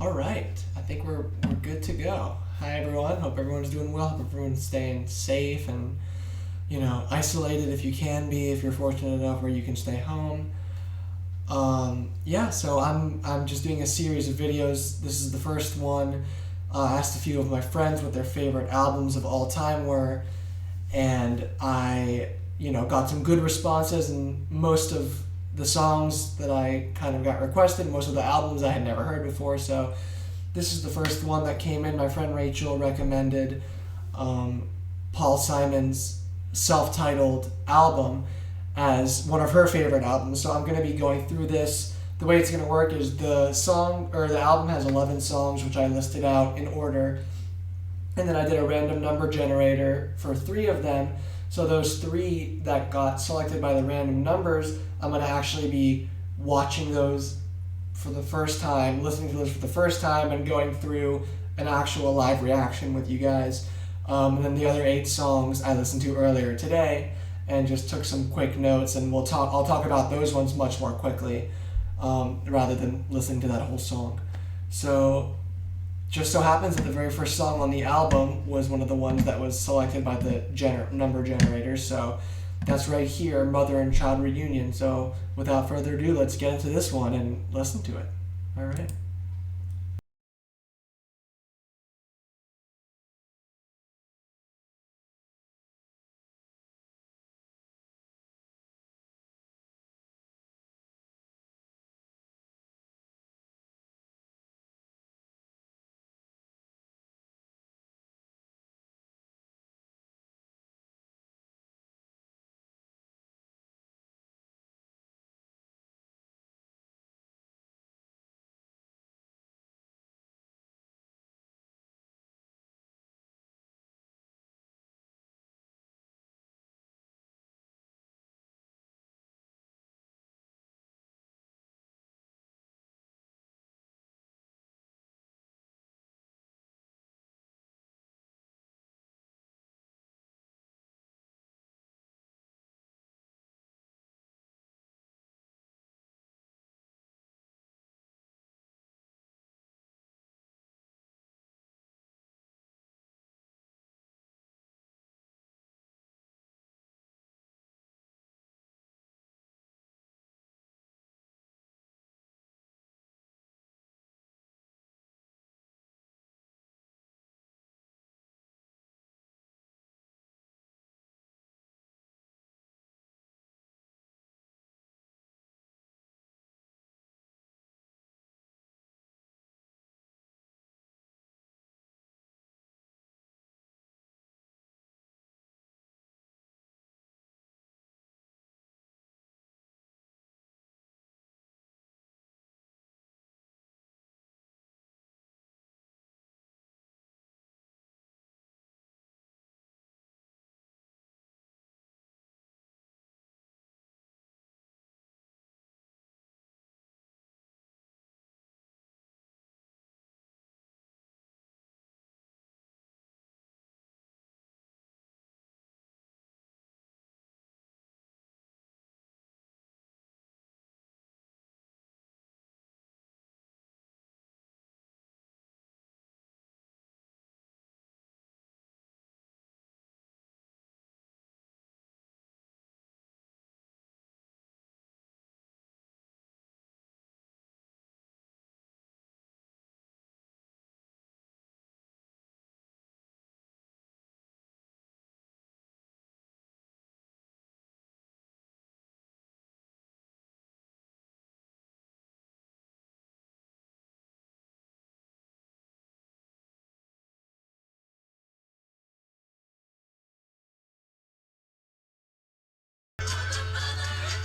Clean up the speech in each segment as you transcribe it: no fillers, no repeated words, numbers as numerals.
All right, I think we're good to go. Hi everyone. Hope everyone's doing well. Hope everyone's staying safe and isolated if you can be. If you're fortunate enough where you can stay home. Yeah. So I'm just doing a series of videos. This is the first one. I asked a few of my friends what their favorite albums of all time were, and I got some good responses, and most of the songs that I kind of got requested, most of the albums I had never heard before. So this is the first one that came in. My friend Rachel recommended Paul Simon's self-titled album as one of her favorite albums. So I'm going to be going through this. The way it's going to work is the album has 11 songs, which I listed out in order. And then I did a random number generator for 3 of them. So those 3 that got selected by the random numbers, I'm going to actually be watching those for the first time, listening to those for the first time, and going through an actual live reaction with you guys. And then the other 8 songs I listened to earlier today and just took some quick notes, and I'll talk about those ones much more quickly rather than listening to that whole song. So just so happens that the very first song on the album was one of the ones that was selected by the number generator. So that's right here, Mother and Child Reunion. So without further ado, let's get into this one and listen to it. All right.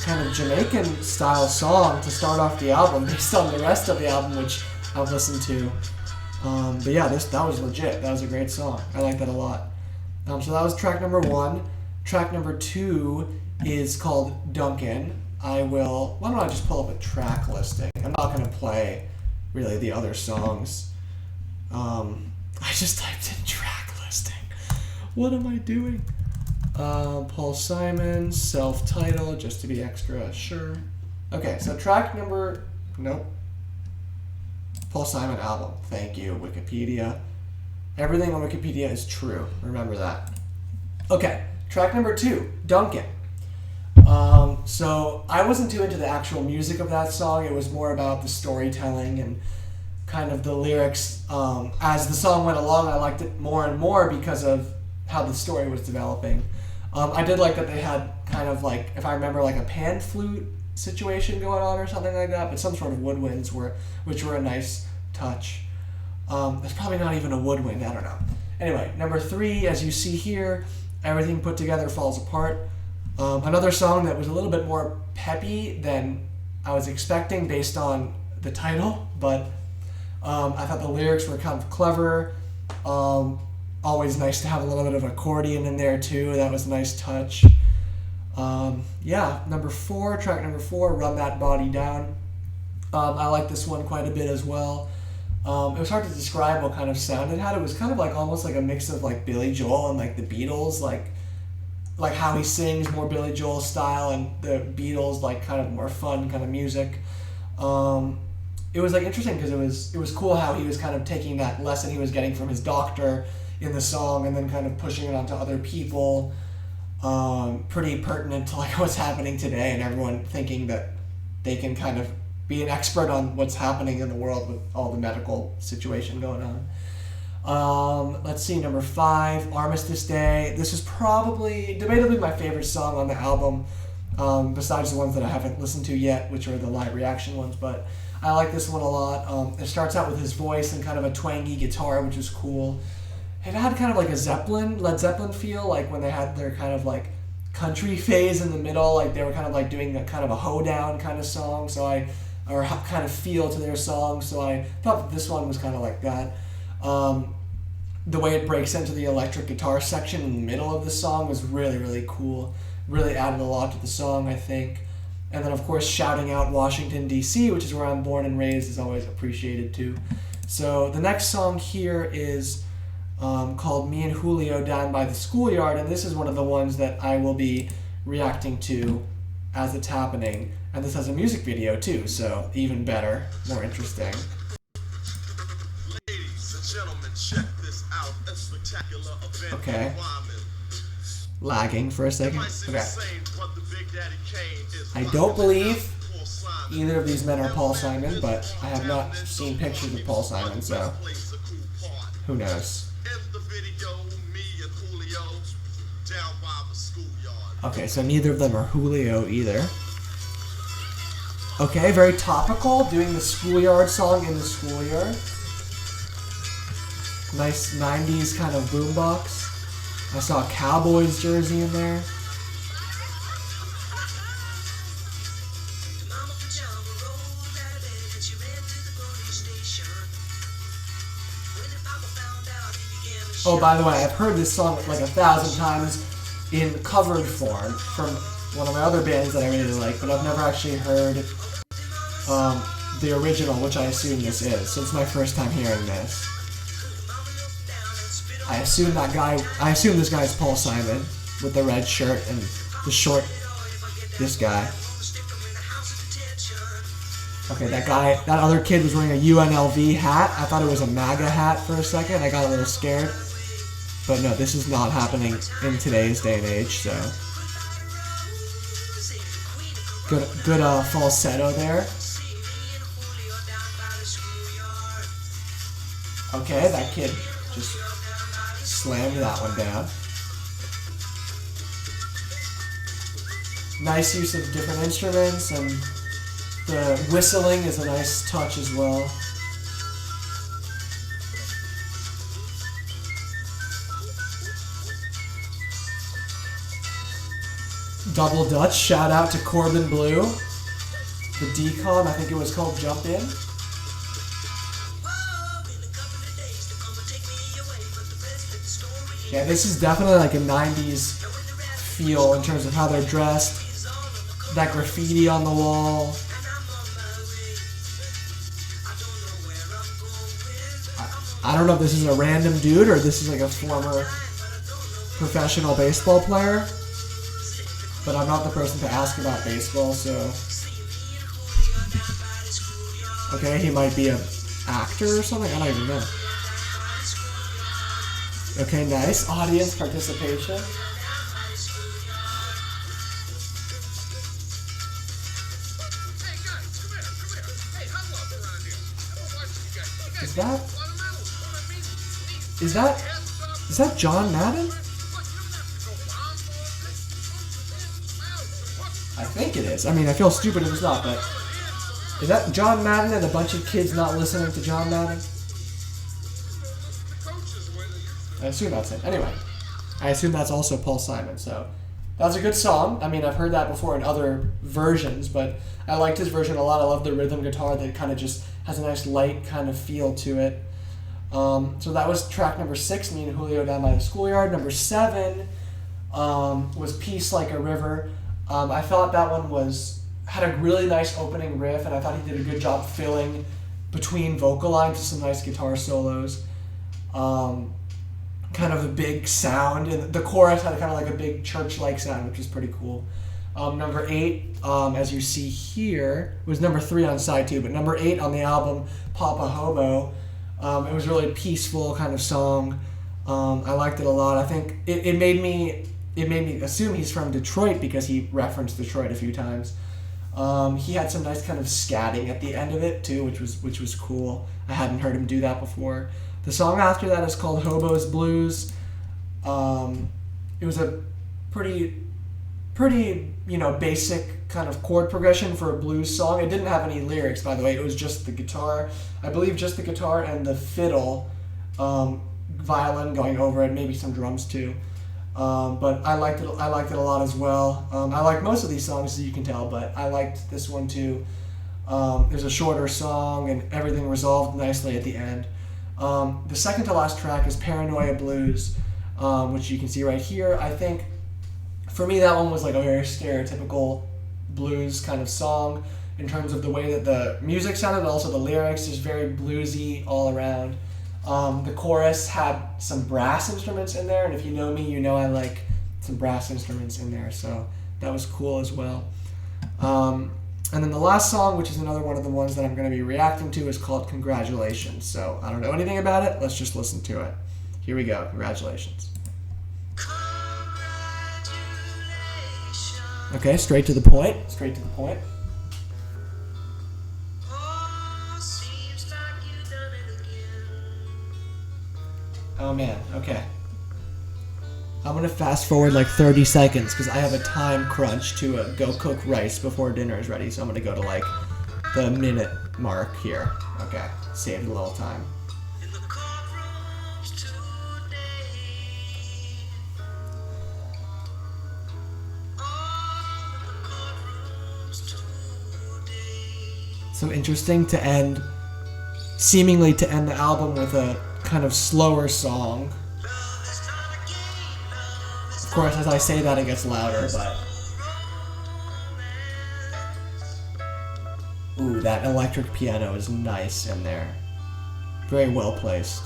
Kind of Jamaican style song to start off the album based on the rest of the album, which I've listened to. But yeah, that was legit. That was a great song. I like that a lot. So that was track number 1. Track number 2 is called Duncan. Why don't I just pull up a track listing? I'm not going to play really the other songs. I just typed in track listing. What am I doing? Paul Simon, self-titled, just to be extra sure. Okay, so track number... Nope. Paul Simon album. Thank you, Wikipedia. Everything on Wikipedia is true. Remember that. Okay, track number 2, Duncan. So I wasn't too into the actual music of that song. It was more about the storytelling and kind of the lyrics. As the song went along, I liked it more and more because of how the story was developing. I did like that they had kind of like, if I remember, like a pan flute situation going on or something like that, but some sort of woodwinds which were a nice touch. It's probably not even a woodwind, I don't know. Anyway, number 3, as you see here, Everything Put Together Falls Apart. Another song that was a little bit more peppy than I was expecting based on the title, but I thought the lyrics were kind of clever. Always nice to have a little bit of accordion in there too. That was a nice touch. Number 4, track number 4, Run That Body Down. I like this one quite a bit as well. It was hard to describe what kind of sound it had. It was kind of like almost like a mix of like Billy Joel and like the Beatles, like how he sings, more Billy Joel style, and the Beatles like kind of more fun kind of music. It was like interesting because it was cool how he was kind of taking that lesson he was getting from his doctor in the song and then kind of pushing it onto other people. Pretty pertinent to like what's happening today and everyone thinking that they can kind of be an expert on what's happening in the world with all the medical situation going on. Let's see, number 5, Armistice Day. This is probably, debatably, my favorite song on the album, besides the ones that I haven't listened to yet, which are the live reaction ones, but I like this one a lot. It starts out with his voice and kind of a twangy guitar, which is cool. It had kind of like a Led Zeppelin feel, like when they had their kind of like country phase in the middle, like they were kind of like doing a kind of a hoedown kind of song, or kind of feel to their song, so I thought that this one was kind of like that. The way it breaks into the electric guitar section in the middle of the song was really, really cool. Really added a lot to the song, I think. And then, of course, shouting out Washington, D.C., which is where I'm born and raised, is always appreciated, too. So the next song here is called Me and Julio Down by the Schoolyard, and this is one of the ones that I will be reacting to as it's happening. And this has a music video, too, so even better, more interesting. Ladies and gentlemen, check this out. A spectacular event. Okay. Lagging for a second. Okay. I don't believe either of these men are Paul Simon, but I have not seen pictures of Paul Simon, so who knows. Okay, so neither of them are Julio either. Okay, very topical, doing the Schoolyard song in the Schoolyard. Nice 90s kind of boombox. I saw a Cowboys jersey in there. Oh, by the way, I've heard this song like 1,000 times in covered form from one of my other bands that I really like, but I've never actually heard the original, which I assume this is. So it's my first time hearing this. I assume this guy's Paul Simon with the red shirt and the short, this guy. Okay, that other kid was wearing a UNLV hat. I thought it was a MAGA hat for a second. I got a little scared. But no, this is not happening in today's day and age, so. Good falsetto there. Okay, that kid just slammed that one down. Nice use of different instruments, and the whistling is a nice touch as well. Double Dutch, shout out to Corbin Blue. The decom, I think it was called Jump In. Yeah, this is definitely like a 90s feel in terms of how they're dressed. That graffiti on the wall. I don't know if this is a random dude or this is like a former professional baseball player. But I'm not the person to ask about baseball, so. Okay, he might be a actor or something? I don't even know. Okay, nice. Audience participation. Is that John Madden? I think it is. I mean, I feel stupid if it's not, but is that John Madden and a bunch of kids not listening to John Madden? I assume that's it. Anyway, I assume that's also Paul Simon, so that's a good song. I mean, I've heard that before in other versions, but I liked his version a lot. I love the rhythm guitar that kind of just has a nice light kind of feel to it. So that was track number 6, me and Julio down by the schoolyard. Number 7 was Peace Like a River. I thought that one had a really nice opening riff, and I thought he did a good job filling between vocal lines with some nice guitar solos. Kind of a big sound, and the chorus had kind of like a big church-like sound, which was pretty cool. Number 8, as you see here, was number 3 on side 2, but number 8 on the album, Papa Hobo. It was really a peaceful kind of song. I liked it a lot. I think it made me assume he's from Detroit because he referenced Detroit a few times. He had some nice kind of scatting at the end of it too, which was cool. I hadn't heard him do that before. The song after that is called Hobos Blues. It was a pretty basic kind of chord progression for a blues song. It didn't have any lyrics, by the way. It was just the guitar. I believe just the guitar and the fiddle, violin going over it, maybe some drums too. But I liked it a lot as well. I like most of these songs, as you can tell, but I liked this one too. There's a shorter song and everything resolved nicely at the end. The second to last track is Paranoia Blues, which you can see right here. I think for me that one was like a very stereotypical blues kind of song in terms of the way that the music sounded, but also the lyrics, just very bluesy all around. The chorus had some brass instruments in there, and if you know me, you know I like some brass instruments in there, so that was cool as well. And then the last song, which is another one of the ones that I'm going to be reacting to, is called Congratulations. So I don't know anything about it. Let's just listen to it. Here we go. Congratulations. Okay, straight to the point. Straight to the point. Oh man, okay. I'm going to fast forward like 30 seconds because I have a time crunch to go cook rice before dinner is ready. So I'm going to go to like the minute mark here. Okay, saved a little time. So interesting to seemingly to end the album with a kind of slower song. Of course, as I say that, it gets louder, but... Ooh, that electric piano is nice in there. Very well placed.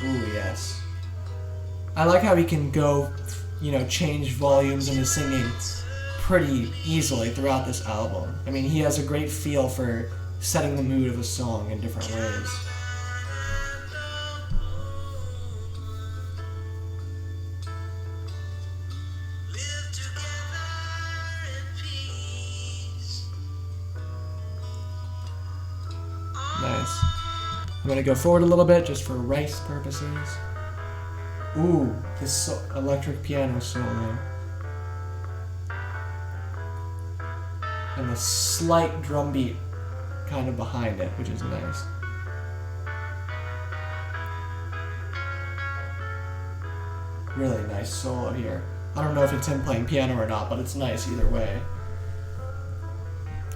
Ooh, yes. I like how he can go, change volumes in his singing pretty easily throughout this album. I mean, he has a great feel for setting the mood of a song in different ways. Nice. I'm going to go forward a little bit just for rice purposes. Ooh, this electric piano solo. And the slight drum beat kind of behind it, which is nice. Really nice solo here. I don't know if it's him playing piano or not, but it's nice either way.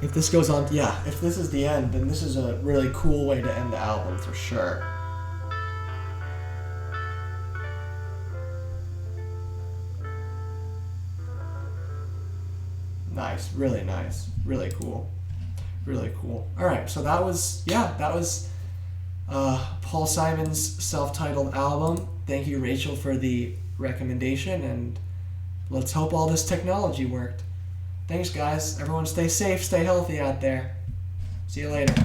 If this goes on, if this is the end, then this is a really cool way to end the album for sure. Nice. Really nice. Really cool. Really cool. All right. So that was Paul Simon's self-titled album. Thank you, Rachel, for the recommendation, and let's hope all this technology worked. Thanks, guys. Everyone stay safe, stay healthy out there. See you later.